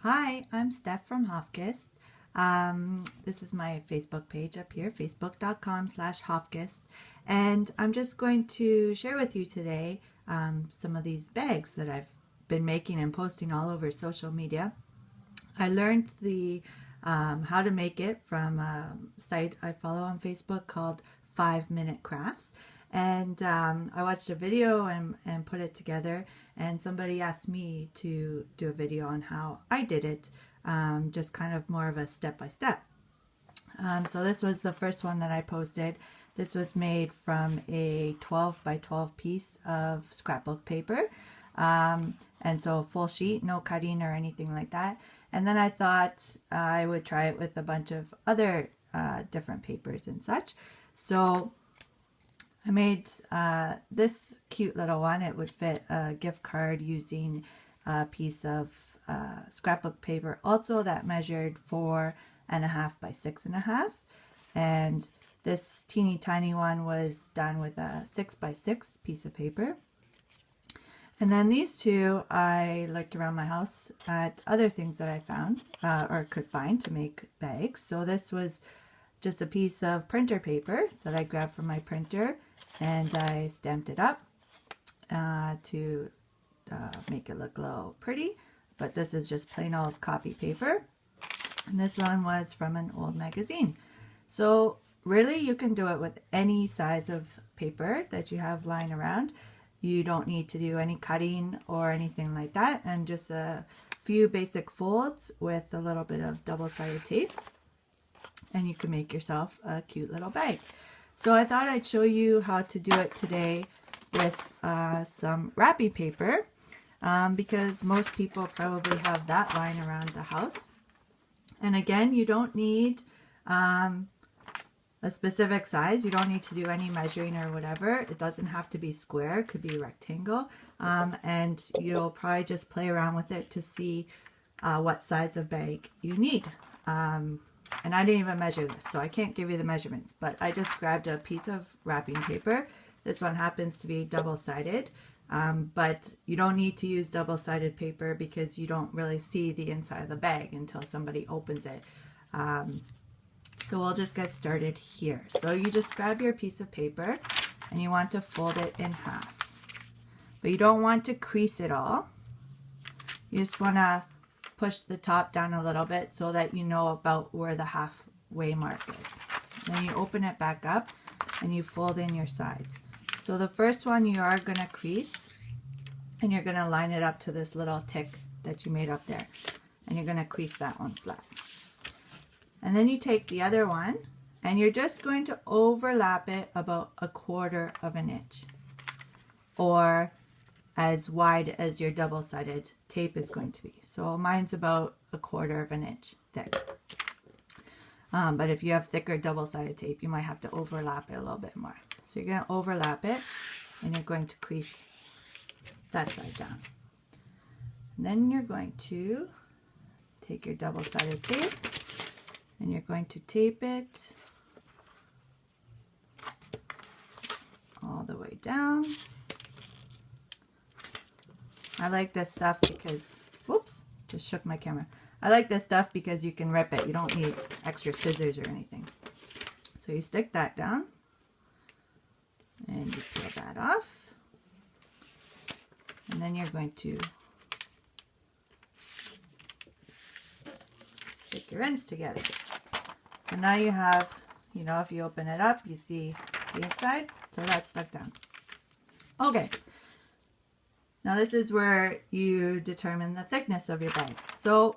Hi, I'm Steph from Hofkist. This is my Facebook page up here, facebook.com/Hofkist. And I'm just going to share with you today some of these bags that I've been making and posting all over social media. I learned the how to make it from a site I follow on Facebook called 5 Minute Crafts. And I watched a video and put it together, and somebody asked me to do a video on how I did it, just kind of more of a step-by-step. So this was the first one that I posted. This was made from a 12 by 12 piece of scrapbook paper, and so a full sheet, no cutting or anything like that. And then I thought I would try it with a bunch of other different papers and such. So I made this cute little one. It would fit a gift card using a piece of scrapbook paper also that measured 4.5 by 6.5. And this teeny tiny one was done with a 6 by 6 piece of paper. And then these two, I looked around my house at other things that I found or could find to make bags. So this was just a piece of printer paper that I grabbed from my printer, and I stamped it up to make it look a little pretty. But this is just plain old copy paper. And this one was from an old magazine. So really you can do it with any size of paper that you have lying around. You don't need to do any cutting or anything like that, and just a few basic folds with a little bit of double-sided tape, and you can make yourself a cute little bag. So I thought I'd show you how to do it today with some wrapping paper, because most people probably have that lying around the house. And again, you don't need a specific size. You don't need to do any measuring or whatever. It doesn't have to be square. It could be rectangle. And you'll probably just play around with it to see what size of bag you need. And I didn't even measure this, so I can't give you the measurements, but I just grabbed a piece of wrapping paper. This one happens to be double-sided, but you don't need to use double-sided paper because you don't really see the inside of the bag until somebody opens it. So we'll just get started here. So you just grab your piece of paper and you want to fold it in half, but you don't want to crease it all. You just want to push the top down a little bit so that you know about where the halfway mark is. Then you open it back up and you fold in your sides. So the first one you are going to crease, and you're going to line it up to this little tick that you made up there, and you're going to crease that one flat. And then you take the other one and you're just going to overlap it about 1/4 of an inch, or as wide as your double-sided tape is going to be. So mine's about 1/4 of an inch thick. But if you have thicker double-sided tape, you might have to overlap it a little bit more. So you're going to overlap it and you're going to crease that side down. And then you're going to take your double-sided tape and you're going to tape it all the way down. I like this stuff because, whoops, just shook my camera. I like this stuff because you can rip it. You don't need extra scissors or anything. So you stick that down and you peel that off. And then you're going to stick your ends together. So now you have, you know, if you open it up, you see the inside. So that's stuck down. Okay. Now this is where you determine the thickness of your bag. So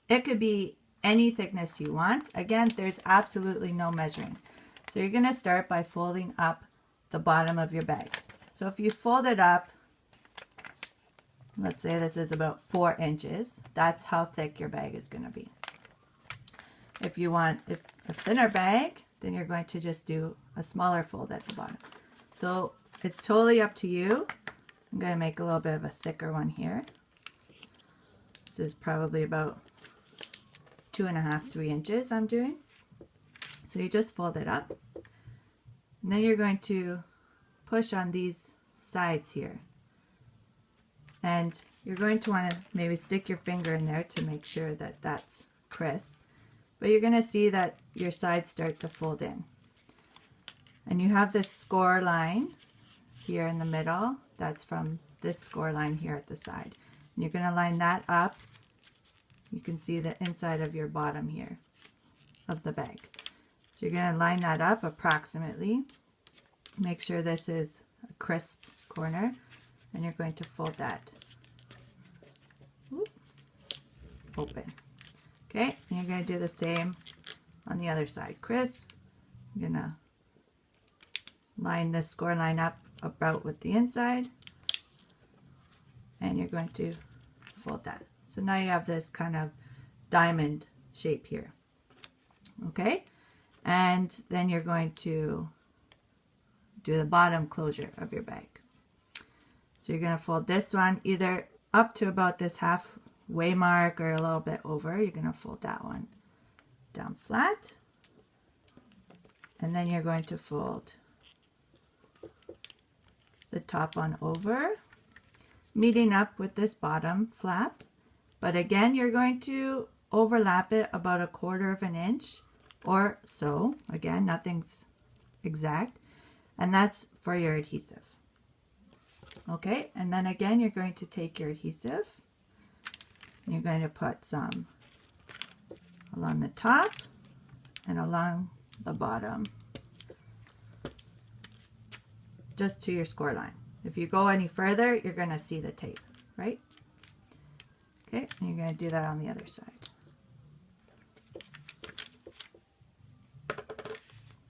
it could be any thickness you want. Again, there's absolutely no measuring. So you're going to start by folding up the bottom of your bag. So if you fold it up, let's say this is about 4 inches, that's how thick your bag is going to be. If you want a thinner bag, then you're going to just do a smaller fold at the bottom. So it's totally up to you. I'm going to make a little bit of a thicker one here. This is probably about 2.5, 3 inches I'm doing. So you just fold it up. And then you're going to push on these sides here. And you're going to want to maybe stick your finger in there to make sure that that's crisp. But you're going to see that your sides start to fold in. And you have this score line here in the middle. That's from this score line here at the side. And you're going to line that up. You can see the inside of your bottom here of the bag. So you're going to line that up approximately. Make sure this is a crisp corner. And you're going to fold that open. Okay, and you're going to do the same on the other side. Crisp. You're going to line this score line up about with the inside. And you're going to fold that. So now you have this kind of diamond shape here. Okay, and then you're going to do the bottom closure of your bag. So you're going to fold this one either up to about this halfway mark or a little bit over. You're going to fold that one down flat. And then you're going to fold the top one over, meeting up with this bottom flap. But again, you're going to overlap it about 1/4 of an inch or so. Again, nothing's exact. And that's for your adhesive. Okay, and then again, you're going to take your adhesive and you're going to put some along the top and along the bottom, just to your score line. If you go any further, you're going to see the tape, right? Okay, and you're going to do that on the other side.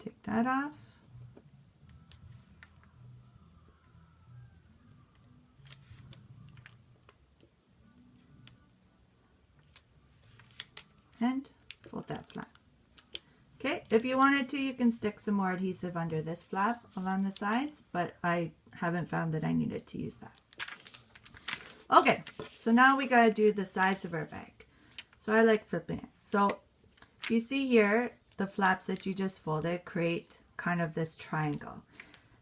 Take that off. And fold that flat. Okay, if you wanted to, you can stick some more adhesive under this flap along the sides, but I haven't found that I needed to use that. Okay, so now we got to do the sides of our bag. So I like flipping it. So you see here, the flaps that you just folded create kind of this triangle.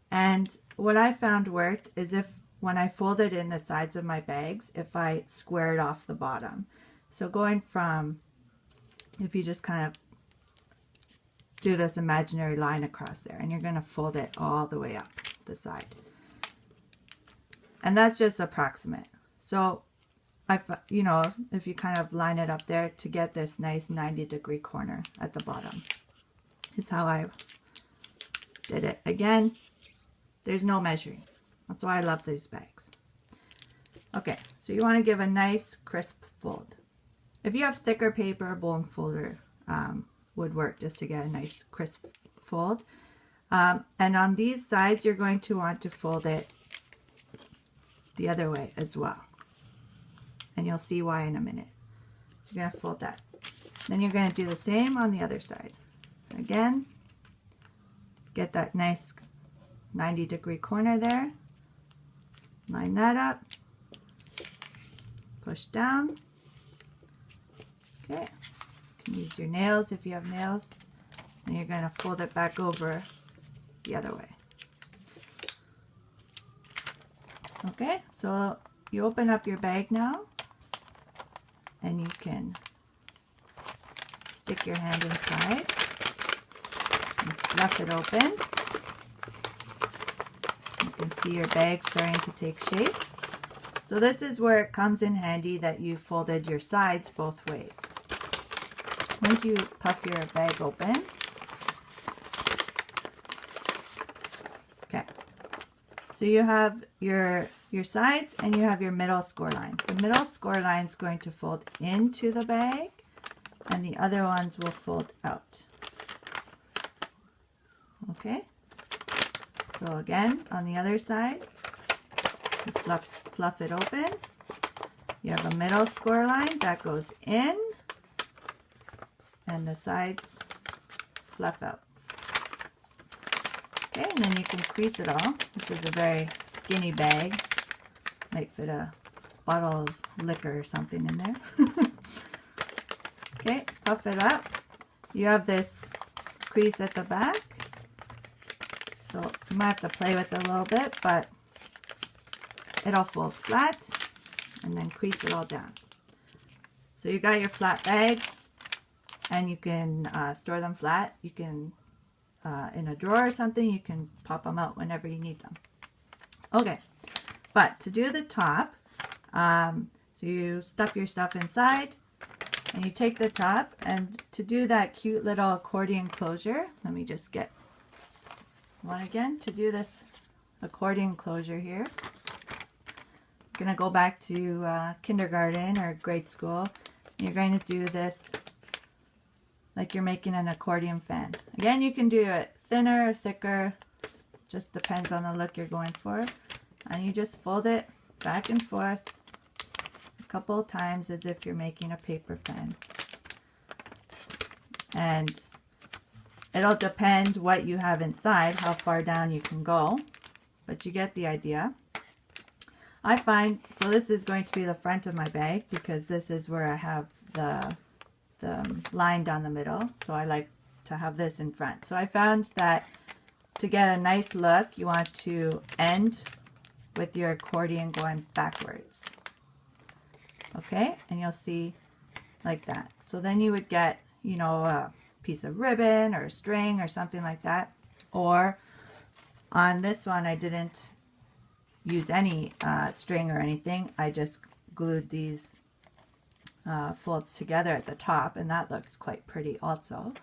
And what I found worked is if when I folded in the sides of my bags, if I squared off the bottom. So going from, if you just kind of do this imaginary line across there, and you're going to fold it all the way up the side. And that's just approximate. So, you know, if you kind of line it up there to get this nice 90-degree corner at the bottom, is how I did it. Again, there's no measuring. That's why I love these bags. Okay, so you want to give a nice crisp fold. If you have thicker paper, a bone folder would work just to get a nice crisp fold. And on these sides, you're going to want to fold it the other way as well. And you'll see why in a minute. So you're going to fold that. Then you're going to do the same on the other side. Again, get that nice 90-degree corner there. Line that up. Push down. Okay. You can use your nails if you have nails. And you're going to fold it back over the other way. Okay, so you open up your bag now. And you can stick your hand inside and fluff it open. You can see your bag starting to take shape. So this is where it comes in handy that you folded your sides both ways. Once you puff your bag open, okay, so you have your sides and you have your middle score line. The middle score line is going to fold into the bag and the other ones will fold out. Okay, so again on the other side, you fluff it open. You have a middle score line that goes in and the sides fluff out. Okay, and then you can crease it all. This is a very skinny bag. Might fit a bottle of liquor or something in there. Okay, puff it up. You have this crease at the back. So you might have to play with it a little bit, but it'll fold flat. and then crease it all down. So you got your flat bag, and you can store them flat. You can, in a drawer or something, you can pop them out whenever you need them. Okay, but to do the top, so you stuff your stuff inside, and you take the top, and to do that cute little accordion closure, let me just get one again. To do this accordion closure here, you're going to go back to kindergarten or grade school, and you're going to do this like you're making an accordion fan. Again, you can do it thinner or thicker, just depends on the look you're going for. And you just fold it back and forth a couple of times as if you're making a paper fan. And it'll depend what you have inside, how far down you can go, but you get the idea. I find, so this is going to be the front of my bag because this is where I have the line down the middle, so I like to have this in front. So I found that to get a nice look, you want to end with your accordion going backwards. Okay, and you'll see like that. So then you would get, you know, a piece of ribbon or a string or something like that. Or on this one, I didn't use any string or anything. I just glued these folds together at the top, and that looks quite pretty also.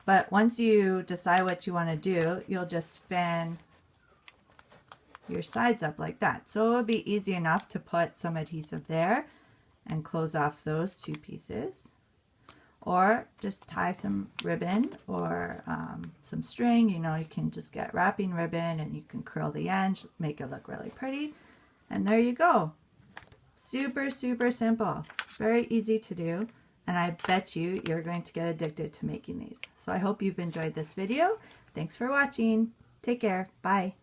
But once you decide what you want to do, you'll just fan your sides up like that. So it'll be easy enough to put some adhesive there and close off those two pieces. Or just tie some ribbon or some string. You know, you can just get wrapping ribbon and you can curl the ends, make it look really pretty. And there you go. Super, super simple. Very easy to do. And I bet you're going to get addicted to making these. So I hope you've enjoyed this video. Thanks for watching. Take care. Bye.